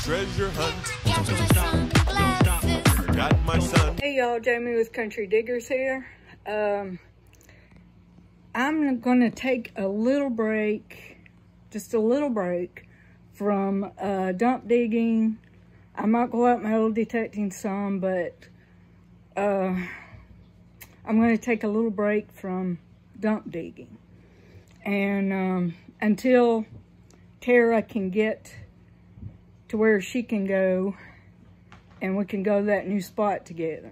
treasure hunt. Got my son. Hey y'all, Jamie with Country Diggers here. I'm gonna take a little break, just a little break from dump digging. I might go out metal detecting some, but I'm gonna take a little break from dump digging. And until Tara can get to where she can go and we can go to that new spot together.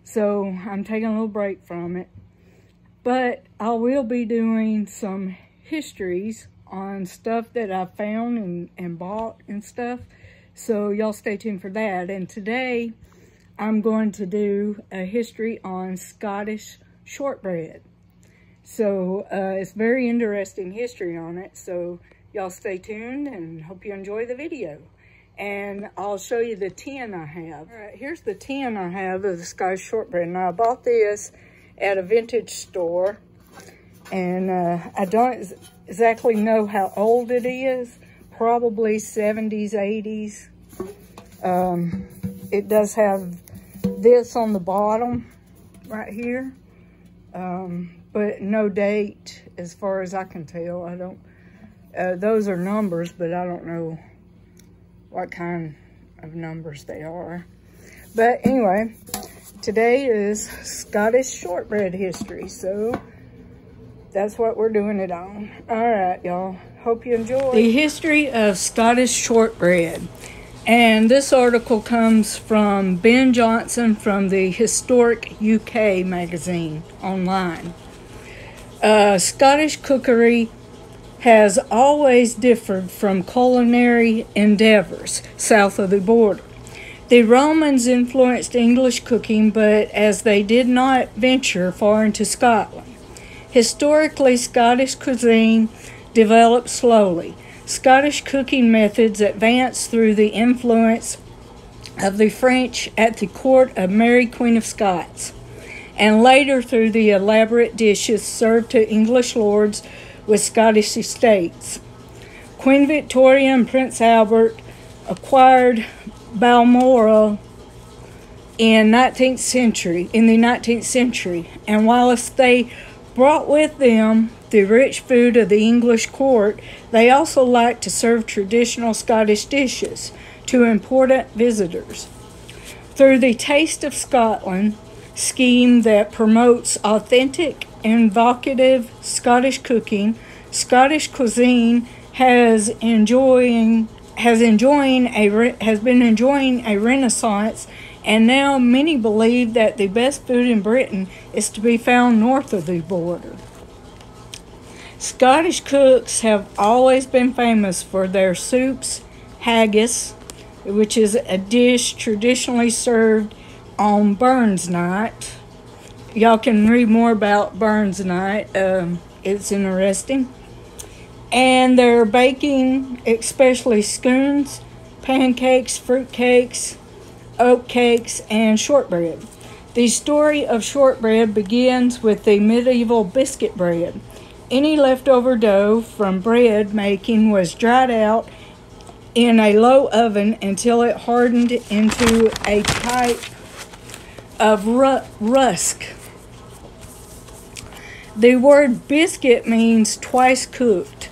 So I'm taking a little break from it. But I will be doing some histories on stuff that I found and bought and stuff. So y'all stay tuned for that. And today I'm going to do a history on Scottish shortbread. So it's very interesting history on it. So y'all stay tuned and hope you enjoy the video. And I'll show you the tin I have. All right, here's the tin I have of the Scottish shortbread. Now I bought this at a vintage store. And I don't exactly know how old it is. Probably 70s, 80s. It does have this on the bottom right here. But no date as far as I can tell. I don't, those are numbers, but I don't know what kind of numbers they are. But anyway, today is Scottish shortbread history, so that's what we're doing it on. All right, y'all. Hope you enjoy. The history of Scottish shortbread. And this article comes from Ben Johnson from the Historic UK magazine online. Scottish cookery has always differed from culinary endeavors south of the border. The Romans influenced English cooking, but as they did not venture far into Scotland. Historically, Scottish cuisine developed slowly. Scottish cooking methods advanced through the influence of the French at the court of Mary, Queen of Scots, and later through the elaborate dishes served to English lords with Scottish estates. Queen Victoria and Prince Albert acquired Balmoral in the 19th century, and whilst they brought with them the rich food of the English court, they also liked to serve traditional Scottish dishes to important visitors. Through the Taste of Scotland scheme that promotes authentic and evocative Scottish cooking, Scottish cuisine has been enjoying a renaissance, and now many believe that the best food in Britain is to be found north of the border. Scottish cooks have always been famous for their soups, haggis, which is a dish traditionally served on Burns Night. Y'all can read more about Burns Night. It's interesting. And they're baking, especially scones, pancakes, fruit cakes, oat cakes, and shortbread. The story of shortbread begins with the medieval biscuit bread. Any leftover dough from bread making was dried out in a low oven until it hardened into a type of rusk. The word biscuit means twice cooked.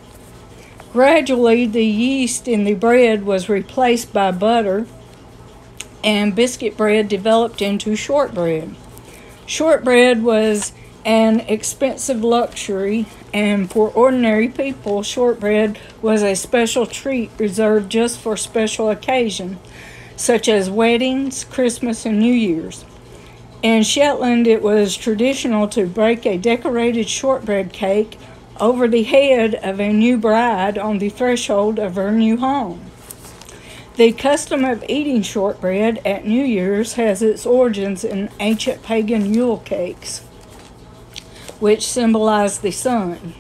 Gradually, the yeast in the bread was replaced by butter, and biscuit bread developed into shortbread. Shortbread was an expensive luxury, and for ordinary people, shortbread was a special treat reserved just for special occasions, such as weddings, Christmas, and New Year's. In Shetland, it was traditional to break a decorated shortbread cake over the head of a new bride on the threshold of her new home. The custom of eating shortbread at New Year's has its origins in ancient pagan Yule cakes, which symbolize the sun.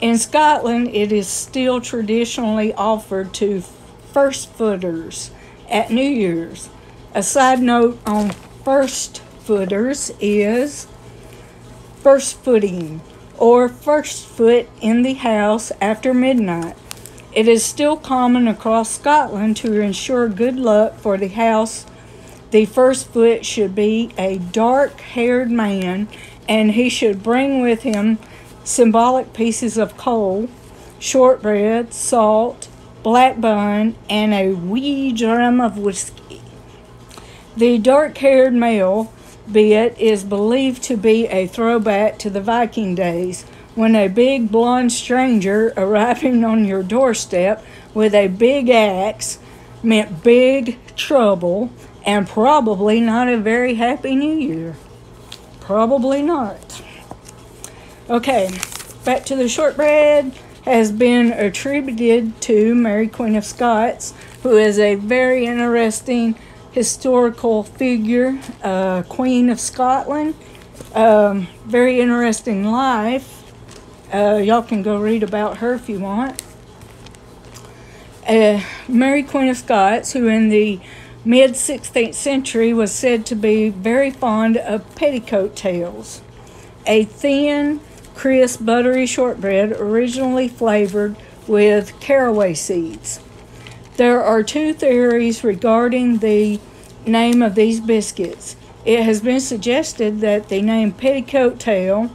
In Scotland, it is still traditionally offered to first footers at New Year's. A side note on first footers is first footing, or first foot in the house after midnight. It is still common across Scotland to ensure good luck for the house. The first foot should be a dark-haired man, and he should bring with him symbolic pieces of coal, shortbread, salt, black bun, and a wee dram of whiskey. The dark-haired male bit is believed to be a throwback to the Viking days, when a big blonde stranger arriving on your doorstep with a big axe meant big trouble and probably not a very happy New Year. Probably not. Okay, back to the shortbread. Has been attributed to Mary Queen of Scots, who is a very interesting historical figure, Queen of Scotland. Very interesting life. Y'all can go read about her if you want. Mary Queen of Scots, who in the mid-16th century was said to be very fond of petticoat tails, a thin, crisp, buttery shortbread originally flavored with caraway seeds. There are two theories regarding the name of these biscuits. It has been suggested that the name petticoat tail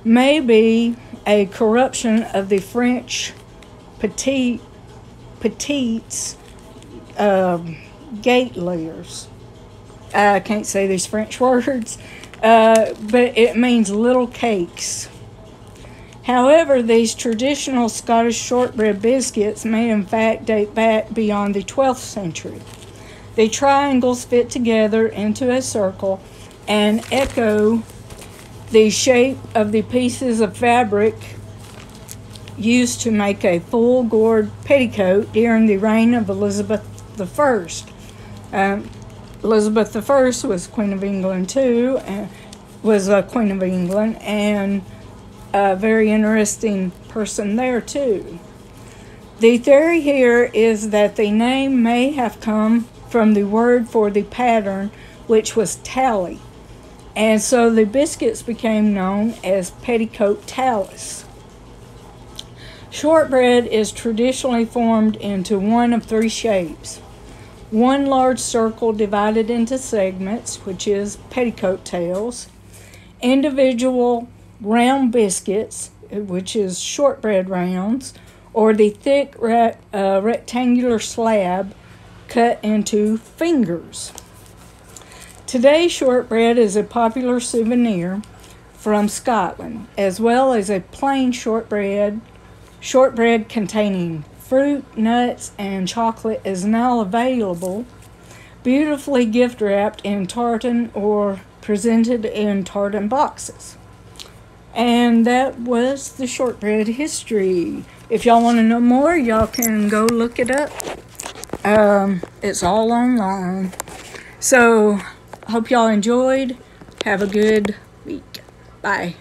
may be a corruption of the French petites, gate layers. I can't say these French words, but it means little cakes. However, these traditional Scottish shortbread biscuits may in fact date back beyond the 12th century. The triangles fit together into a circle and echo the shape of the pieces of fabric used to make a full-gored petticoat during the reign of Elizabeth I. Elizabeth I was Queen of England too, and was a Queen of England, and a very interesting person there too. The theory here is that the name may have come from the word for the pattern, which was tally. And so the biscuits became known as petticoat tallies. Shortbread is traditionally formed into one of three shapes. One large circle divided into segments, which is petticoat tails. Individual round biscuits, which is shortbread rounds, or the thick rectangular slab cut into fingers. Today, shortbread is a popular souvenir from Scotland, as well as a plain shortbread containing fruit, nuts, and chocolate is now available, beautifully gift wrapped in tartan or presented in tartan boxes. And that was the shortbread history. If y'all want to know more, y'all can go look it up. It's all online. So, hope y'all enjoyed. Have a good week. Bye.